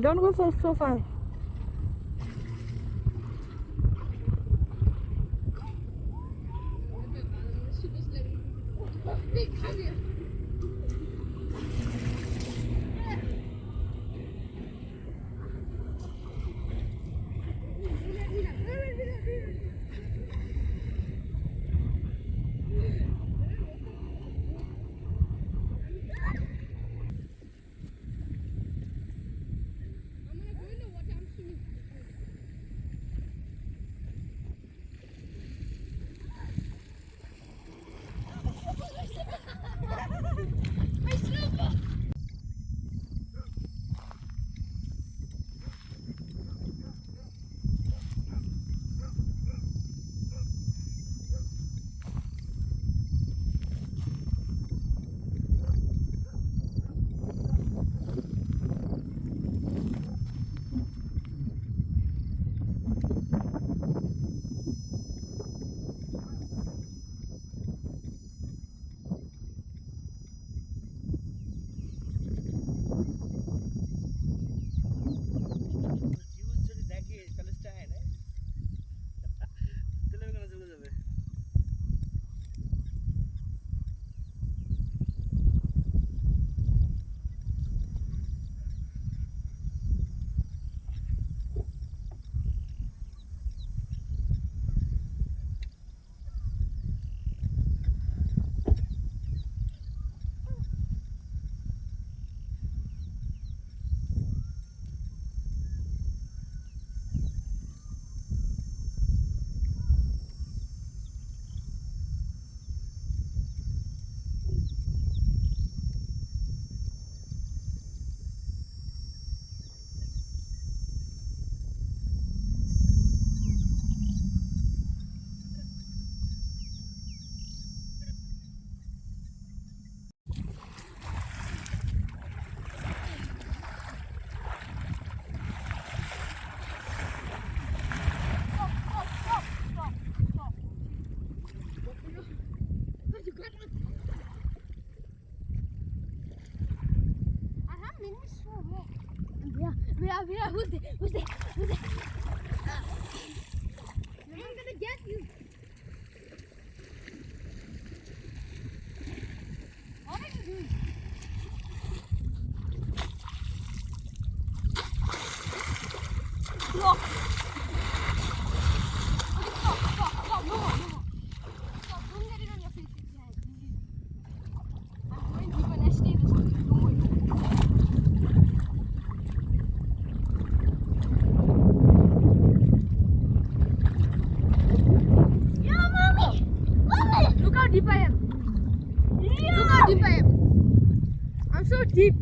Don't go so far. Mira, who's there? I'm gonna get you. What are you doing? Look. Stop, no more. Stop, don't get it on your face. I'm going deep and I stay this way. Don't worry. Look how deep I am. Yeah. Look how deep I am. I'm so deep.